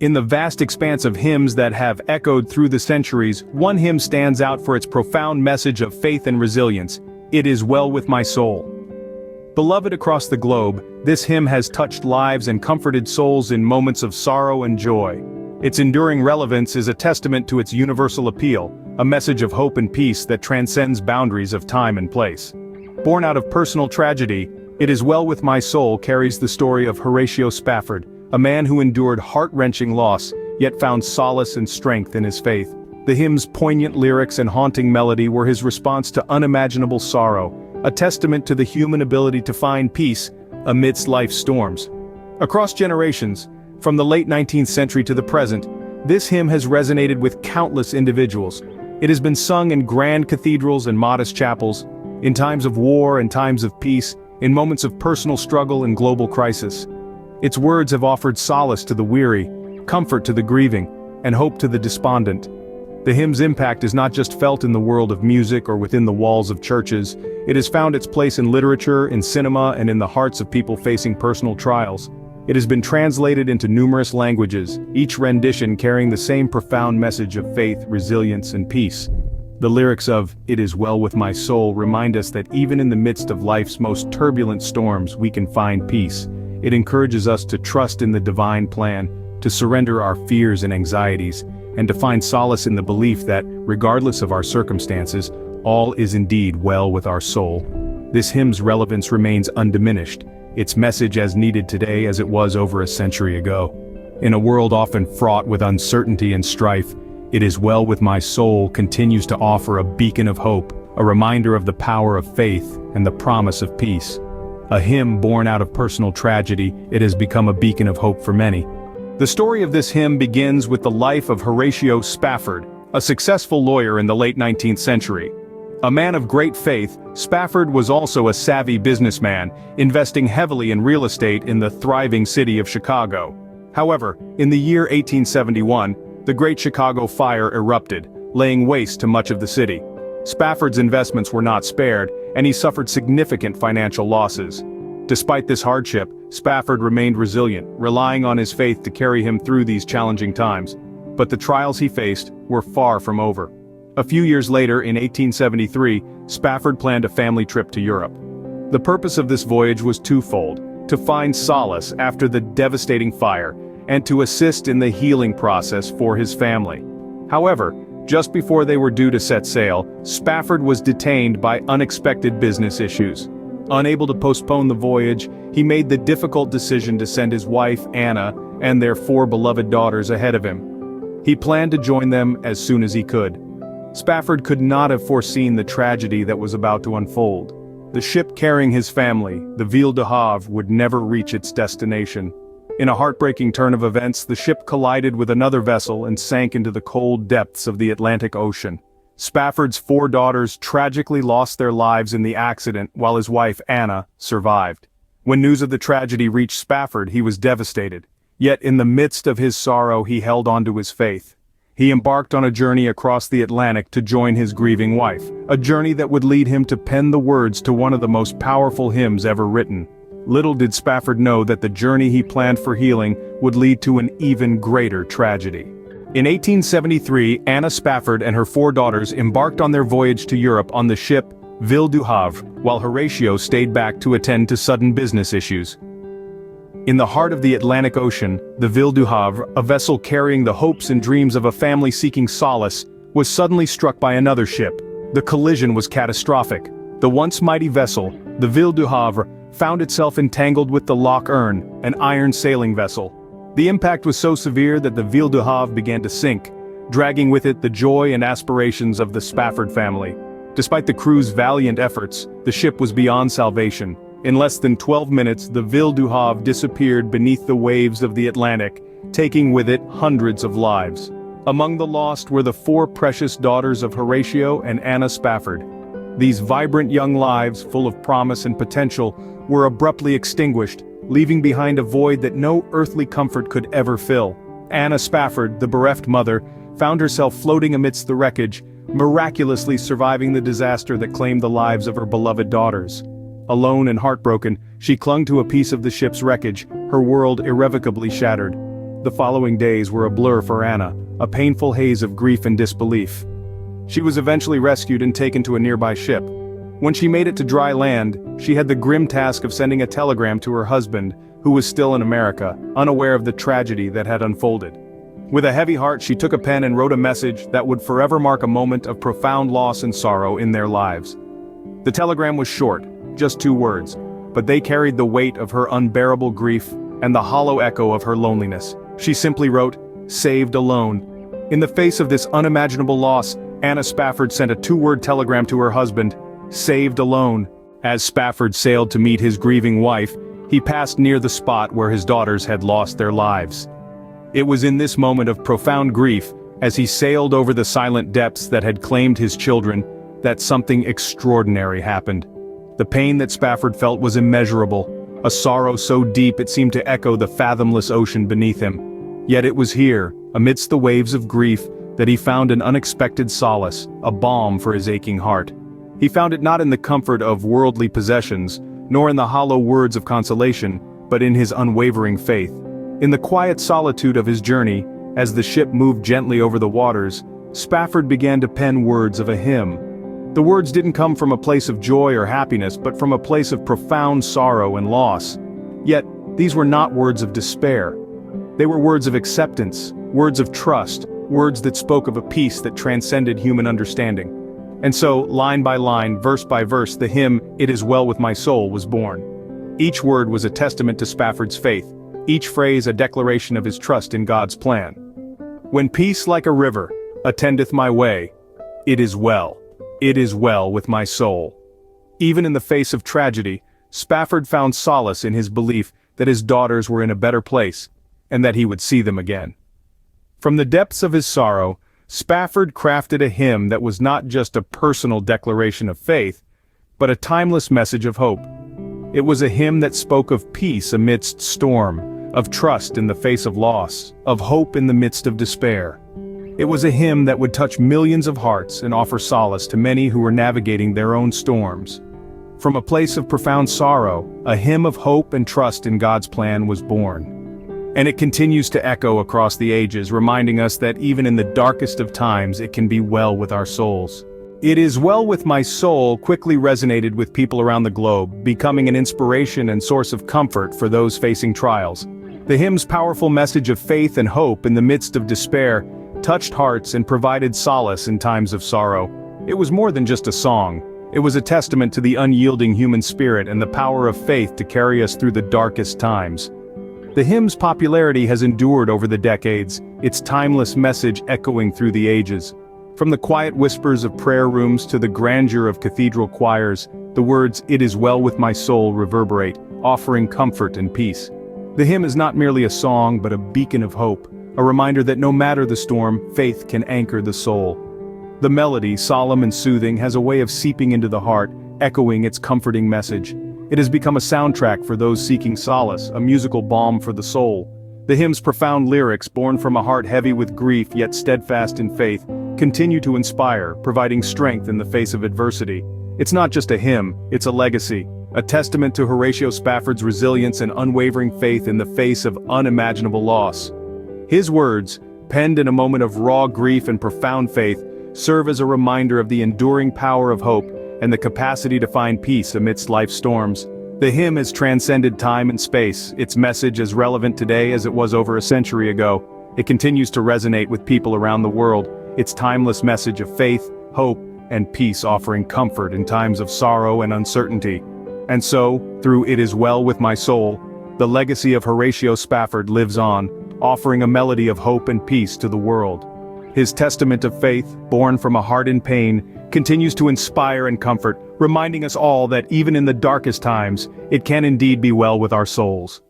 In the vast expanse of hymns that have echoed through the centuries, one hymn stands out for its profound message of faith and resilience: "It is well with my soul." Beloved across the globe, this hymn has touched lives and comforted souls in moments of sorrow and joy. Its enduring relevance is a testament to its universal appeal, a message of hope and peace that transcends boundaries of time and place. Born out of personal tragedy, "It is well with my soul" carries the story of Horatio Spafford, a man who endured heart-wrenching loss, yet found solace and strength in his faith. The hymn's poignant lyrics and haunting melody were his response to unimaginable sorrow, a testament to the human ability to find peace amidst life's storms. Across generations, from the late 19th century to the present, this hymn has resonated with countless individuals. It has been sung in grand cathedrals and modest chapels, in times of war and times of peace, in moments of personal struggle and global crisis. Its words have offered solace to the weary, comfort to the grieving, and hope to the despondent. The hymn's impact is not just felt in the world of music or within the walls of churches. It has found its place in literature, in cinema, and in the hearts of people facing personal trials. It has been translated into numerous languages, each rendition carrying the same profound message of faith, resilience, and peace. The lyrics of "It is well with my soul" remind us that even in the midst of life's most turbulent storms, we can find peace. It encourages us to trust in the divine plan, to surrender our fears and anxieties, and to find solace in the belief that, regardless of our circumstances, all is indeed well with our soul. This hymn's relevance remains undiminished, its message as needed today as it was over a century ago. In a world often fraught with uncertainty and strife, "It is well with my soul" continues to offer a beacon of hope, a reminder of the power of faith and the promise of peace. A hymn born out of personal tragedy, it has become a beacon of hope for many. The story of this hymn begins with the life of Horatio Spafford, a successful lawyer in the late 19th century. A man of great faith, Spafford was also a savvy businessman, investing heavily in real estate in the thriving city of Chicago. However, in the year 1871, the Great Chicago Fire erupted, laying waste to much of the city. Spafford's investments were not spared, and he suffered significant financial losses. Despite this hardship, Spafford remained resilient, relying on his faith to carry him through these challenging times. But the trials he faced were far from over. A few years later, in 1873, Spafford planned a family trip to Europe. The purpose of this voyage was twofold: to find solace after the devastating fire, and to assist in the healing process for his family. However, just before they were due to set sail, Spafford was detained by unexpected business issues. Unable to postpone the voyage, he made the difficult decision to send his wife, Anna, and their 4 beloved daughters ahead of him. He planned to join them as soon as he could. Spafford could not have foreseen the tragedy that was about to unfold. The ship carrying his family, the Ville du Havre, would never reach its destination. In a heartbreaking turn of events, the ship collided with another vessel and sank into the cold depths of the Atlantic Ocean. Spafford's 4 daughters tragically lost their lives in the accident, while his wife, Anna, survived. When news of the tragedy reached Spafford, he was devastated. Yet in the midst of his sorrow, he held on to his faith. He embarked on a journey across the Atlantic to join his grieving wife, a journey that would lead him to pen the words to one of the most powerful hymns ever written. Little did Spafford know that the journey he planned for healing would lead to an even greater tragedy. In 1873, Anna Spafford and her 4 daughters embarked on their voyage to Europe on the ship Ville du Havre, while Horatio stayed back to attend to sudden business issues. In the heart of the Atlantic Ocean, the Ville du Havre, a vessel carrying the hopes and dreams of a family seeking solace, was suddenly struck by another ship. The collision was catastrophic. The once mighty vessel, the Ville du Havre, found itself entangled with the Loch Earn, an iron sailing vessel. The impact was so severe that the Ville du Havre began to sink, dragging with it the joy and aspirations of the Spafford family. Despite the crew's valiant efforts, the ship was beyond salvation. In less than 12 minutes, the Ville du Havre disappeared beneath the waves of the Atlantic, taking with it hundreds of lives. Among the lost were the 4 precious daughters of Horatio and Anna Spafford. These vibrant young lives, full of promise and potential, were abruptly extinguished, leaving behind a void that no earthly comfort could ever fill. Anna Spafford, the bereft mother, found herself floating amidst the wreckage, miraculously surviving the disaster that claimed the lives of her beloved daughters. Alone and heartbroken, she clung to a piece of the ship's wreckage, her world irrevocably shattered. The following days were a blur for Anna, a painful haze of grief and disbelief. She was eventually rescued and taken to a nearby ship. When she made it to dry land, she had the grim task of sending a telegram to her husband, who was still in America, unaware of the tragedy that had unfolded. With a heavy heart, she took a pen and wrote a message that would forever mark a moment of profound loss and sorrow in their lives. The telegram was short, just 2 words, but they carried the weight of her unbearable grief and the hollow echo of her loneliness. She simply wrote, "Saved alone." In the face of this unimaginable loss, Anna Spafford sent a 2-word telegram to her husband, "Saved alone." As Spafford sailed to meet his grieving wife, he passed near the spot where his daughters had lost their lives. It was in this moment of profound grief, as he sailed over the silent depths that had claimed his children, that something extraordinary happened. The pain that Spafford felt was immeasurable, a sorrow so deep it seemed to echo the fathomless ocean beneath him. Yet it was here, amidst the waves of grief, that he found an unexpected solace, a balm for his aching heart. He found it not in the comfort of worldly possessions, nor in the hollow words of consolation, but in his unwavering faith. In the quiet solitude of his journey, as the ship moved gently over the waters, Spafford began to pen words of a hymn. The words didn't come from a place of joy or happiness, but from a place of profound sorrow and loss. Yet, these were not words of despair. They were words of acceptance, words of trust, words that spoke of a peace that transcended human understanding. And so, line by line, verse by verse, the hymn, "It Is Well With My Soul," was born. Each word was a testament to Spafford's faith, each phrase a declaration of his trust in God's plan. "When peace like a river attendeth my way, it is well. It is well with my soul." Even in the face of tragedy, Spafford found solace in his belief that his daughters were in a better place, and that he would see them again. From the depths of his sorrow, Spafford crafted a hymn that was not just a personal declaration of faith, but a timeless message of hope. It was a hymn that spoke of peace amidst storm, of trust in the face of loss, of hope in the midst of despair. It was a hymn that would touch millions of hearts and offer solace to many who were navigating their own storms. From a place of profound sorrow, a hymn of hope and trust in God's plan was born. And it continues to echo across the ages, reminding us that even in the darkest of times it can be well with our souls. "It Is Well With My Soul" quickly resonated with people around the globe, becoming an inspiration and source of comfort for those facing trials. The hymn's powerful message of faith and hope in the midst of despair touched hearts and provided solace in times of sorrow. It was more than just a song. It was a testament to the unyielding human spirit and the power of faith to carry us through the darkest times. The hymn's popularity has endured over the decades, its timeless message echoing through the ages. From the quiet whispers of prayer rooms to the grandeur of cathedral choirs, the words "It Is Well With My Soul" reverberate, offering comfort and peace. The hymn is not merely a song but a beacon of hope, a reminder that no matter the storm, faith can anchor the soul. The melody, solemn and soothing, has a way of seeping into the heart, echoing its comforting message. It has become a soundtrack for those seeking solace, a musical balm for the soul. The hymn's profound lyrics, born from a heart heavy with grief yet steadfast in faith, continue to inspire, providing strength in the face of adversity. It's not just a hymn, it's a legacy, a testament to Horatio Spafford's resilience and unwavering faith in the face of unimaginable loss. His words, penned in a moment of raw grief and profound faith, serve as a reminder of the enduring power of hope and the capacity to find peace amidst life's storms. The hymn has transcended time and space, its message as relevant today as it was over a century ago. It continues to resonate with people around the world, its timeless message of faith, hope, and peace offering comfort in times of sorrow and uncertainty. And so, through "It Is Well With My Soul," the legacy of Horatio Spafford lives on, offering a melody of hope and peace to the world. His testament of faith, born from a heart in pain, continues to inspire and comfort, reminding us all that even in the darkest times, it can indeed be well with our souls.